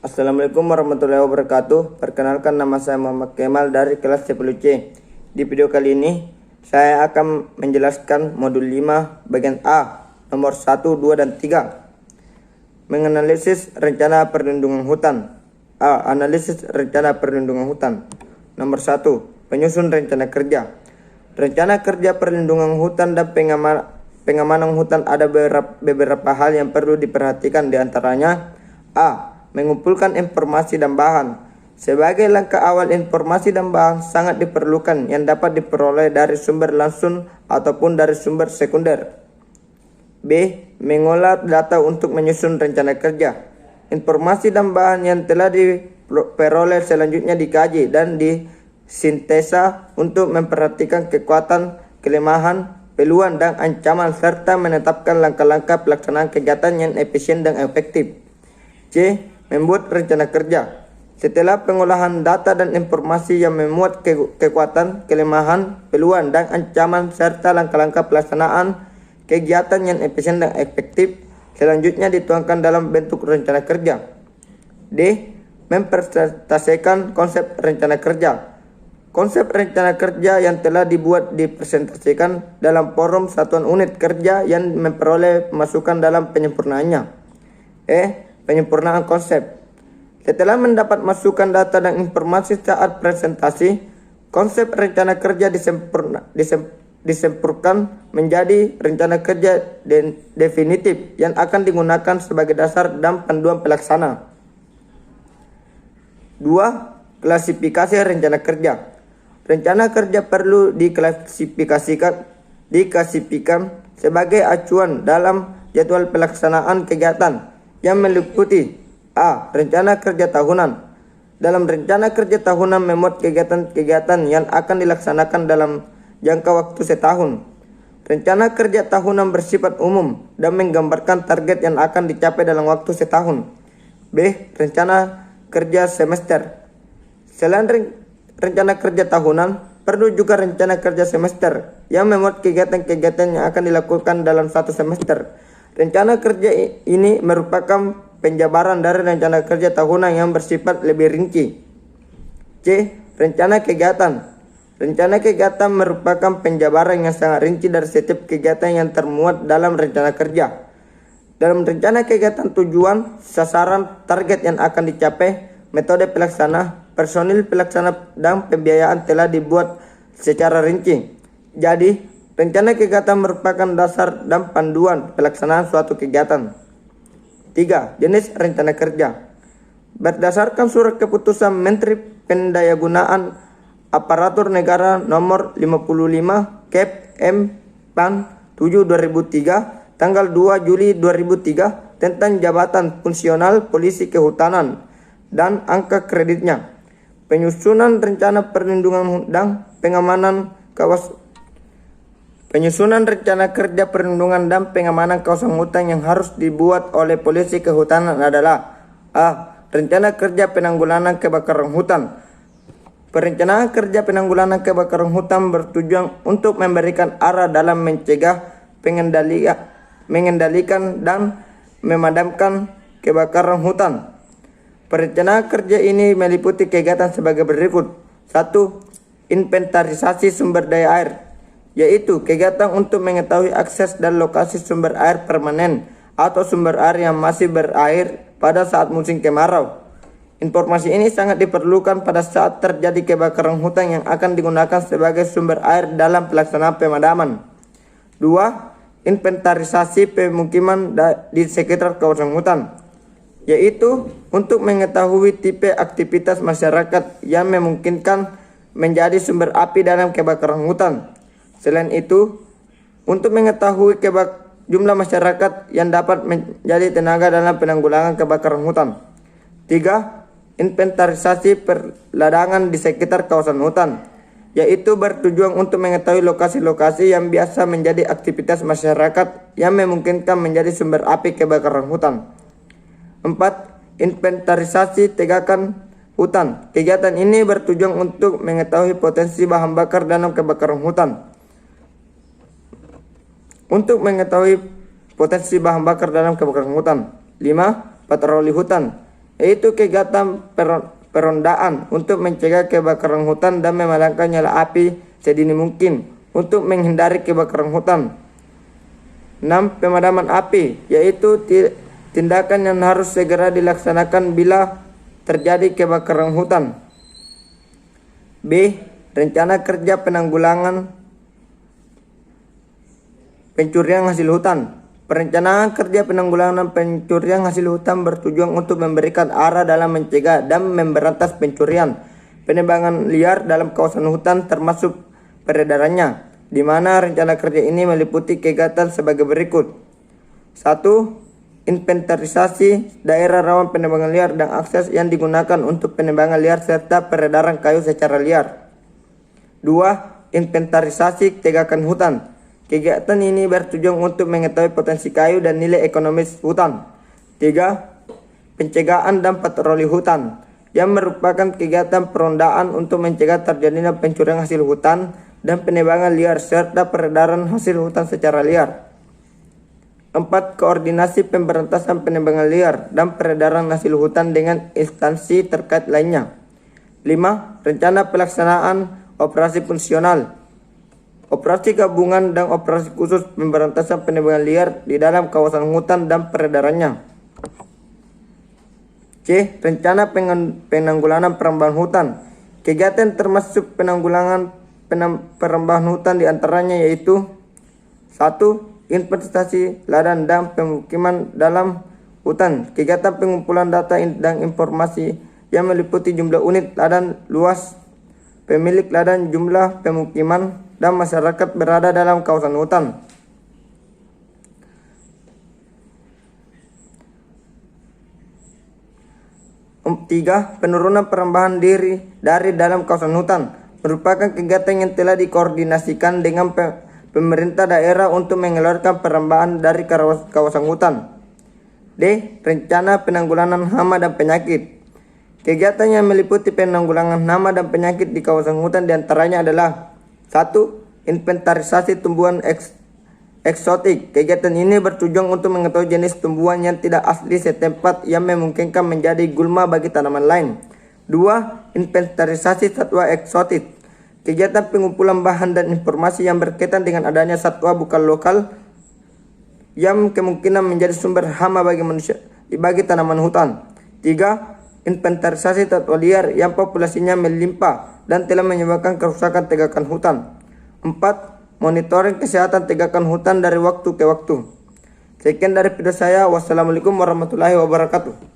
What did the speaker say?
Assalamualaikum warahmatullahi wabarakatuh. Perkenalkan, nama saya Muhammad Kemal dari kelas 10C. Di video kali ini saya akan menjelaskan modul 5 bagian A nomor 1, 2, dan 3. Menganalisis rencana perlindungan hutan. A. Analisis rencana perlindungan hutan. Nomor 1. Penyusun rencana kerja. Rencana kerja perlindungan hutan dan pengamanan hutan ada beberapa hal yang perlu diperhatikan, diantaranya A. Mengumpulkan informasi dan bahan. Sebagai langkah awal, informasi dan bahan sangat diperlukan yang dapat diperoleh dari sumber langsung ataupun dari sumber sekunder. B. Mengolah data untuk menyusun rencana kerja. Informasi dan bahan yang telah diperoleh selanjutnya dikaji dan disintesa untuk memperhatikan kekuatan, kelemahan, peluang, dan ancaman serta menetapkan langkah-langkah pelaksanaan kegiatan yang efisien dan efektif. C. Membuat rencana kerja. Setelah pengolahan data dan informasi yang memuat kekuatan, kelemahan, peluang, dan ancaman serta langkah-langkah pelaksanaan kegiatan yang efisien dan efektif, selanjutnya dituangkan dalam bentuk rencana kerja. D. Mempresentasikan konsep rencana kerja. Konsep rencana kerja yang telah dibuat dipresentasikan dalam forum satuan unit kerja yang memperoleh masukan dalam penyempurnaannya. E. Penyempurnaan konsep. Setelah mendapat masukan data dan informasi saat presentasi, konsep rencana kerja disempurnakan menjadi rencana kerja definitif yang akan digunakan sebagai dasar dan panduan pelaksana. 2. Klasifikasi rencana kerja. Rencana kerja perlu diklasifikasikan sebagai acuan dalam jadwal pelaksanaan kegiatan yang meliputi A. Rencana kerja tahunan. Dalam rencana kerja tahunan memuat kegiatan-kegiatan yang akan dilaksanakan dalam jangka waktu setahun. Rencana kerja tahunan bersifat umum dan menggambarkan target yang akan dicapai dalam waktu setahun. B. Rencana kerja semester. Selain rencana kerja tahunan, perlu juga rencana kerja semester yang memuat kegiatan-kegiatan yang akan dilakukan dalam satu semester. Rencana kerja ini merupakan penjabaran dari rencana kerja tahunan yang bersifat lebih rinci. C. Rencana kegiatan. Rencana kegiatan merupakan penjabaran yang sangat rinci dari setiap kegiatan yang termuat dalam rencana kerja. Dalam rencana kegiatan, tujuan, sasaran, target yang akan dicapai, metode pelaksana, personil pelaksana, dan pembiayaan telah dibuat secara rinci. Jadi, rencana kegiatan merupakan dasar dan panduan pelaksanaan suatu kegiatan. 3. Jenis rencana kerja. Berdasarkan surat keputusan Menteri Pendayagunaan Aparatur Negara nomor 55 Kep M Pan 7 2003 tanggal 2 Juli 2003 tentang jabatan fungsional polisi kehutanan dan angka kreditnya. Penyusunan rencana perlindungan dan pengamanan kawasan. Penyusunan rencana kerja perlindungan dan pengamanan kawasan hutan yang harus dibuat oleh polisi kehutanan adalah A. Rencana kerja penanggulangan kebakaran hutan. Perencanaan kerja penanggulangan kebakaran hutan bertujuan untuk memberikan arah dalam mencegah, mengendalikan, dan memadamkan kebakaran hutan. Perencanaan kerja ini meliputi kegiatan sebagai berikut. 1. Inventarisasi sumber daya air, yaitu kegiatan untuk mengetahui akses dan lokasi sumber air permanen atau sumber air yang masih berair pada saat musim kemarau. Informasi ini sangat diperlukan pada saat terjadi kebakaran hutan yang akan digunakan sebagai sumber air dalam pelaksanaan pemadaman. 2. Inventarisasi pemukiman di sekitar kawasan hutan, yaitu untuk mengetahui tipe aktivitas masyarakat yang memungkinkan menjadi sumber api dalam kebakaran hutan. Selain itu, untuk mengetahui jumlah masyarakat yang dapat menjadi tenaga dalam penanggulangan kebakaran hutan. 3. Inventarisasi perladangan di sekitar kawasan hutan, yaitu bertujuan untuk mengetahui lokasi-lokasi yang biasa menjadi aktivitas masyarakat yang memungkinkan menjadi sumber api kebakaran hutan. 4. Inventarisasi tegakan hutan. Kegiatan ini bertujuan untuk mengetahui potensi bahan bakar dalam kebakaran hutan. Untuk mengetahui potensi bahan bakar dalam kebakaran hutan. 5. Patroli hutan. yaitu kegiatan perondaan untuk mencegah kebakaran hutan dan memadamkan nyala api sedini mungkin untuk menghindari kebakaran hutan. 6. Pemadaman api, yaitu tindakan yang harus segera dilaksanakan bila terjadi kebakaran hutan. B. Rencana kerja penanggulangan pencurian hasil hutan. Perencanaan kerja penanggulangan pencurian hasil hutan bertujuan untuk memberikan arah dalam mencegah dan memberantas pencurian, penebangan liar dalam kawasan hutan termasuk peredarannya, di mana rencana kerja ini meliputi kegiatan sebagai berikut. 1. Inventarisasi daerah rawan penebangan liar dan akses yang digunakan untuk penebangan liar serta peredaran kayu secara liar. 2. Inventarisasi tegakan hutan. Kegiatan ini bertujuan untuk mengetahui potensi kayu dan nilai ekonomis hutan. 3. Pencegahan dan patroli hutan, yang merupakan kegiatan perondaan untuk mencegah terjadinya pencurian hasil hutan dan penebangan liar serta peredaran hasil hutan secara liar. 4. Koordinasi pemberantasan penebangan liar dan peredaran hasil hutan dengan instansi terkait lainnya. 5. Rencana pelaksanaan operasi fungsional, operasi gabungan dan operasi khusus pemberantasan penebangan liar di dalam kawasan hutan dan peredarannya. C. Rencana penanggulangan perambahan hutan. Kegiatan termasuk penanggulangan perambahan hutan diantaranya yaitu 1. Investasi ladang dan pemukiman dalam hutan. Kegiatan pengumpulan data dan informasi yang meliputi jumlah unit ladang, luas pemilik ladang, jumlah pemukiman dan masyarakat berada dalam kawasan hutan. 3. Penurunan perambahan diri dari dalam kawasan hutan merupakan kegiatan yang telah dikoordinasikan dengan pemerintah daerah untuk mengeluarkan perambahan dari kawasan hutan. D. Rencana penanggulangan hama dan penyakit. Kegiatan yang meliputi penanggulangan hama dan penyakit di kawasan hutan diantaranya adalah 1. Inventarisasi tumbuhan eksotik. Kegiatan ini bertujuan untuk mengetahui jenis tumbuhan yang tidak asli setempat yang memungkinkan menjadi gulma bagi tanaman lain. 2. Inventarisasi satwa eksotik. Kegiatan pengumpulan bahan dan informasi yang berkaitan dengan adanya satwa bukan lokal yang kemungkinan menjadi sumber hama bagi tanaman hutan. 3. Inventarisasi satwa liar yang populasinya melimpah dan telah menyebabkan kerusakan tegakan hutan. 4. Monitoring kesehatan tegakan hutan dari waktu ke waktu. Sekian dari video saya. Wassalamualaikum warahmatullahi wabarakatuh.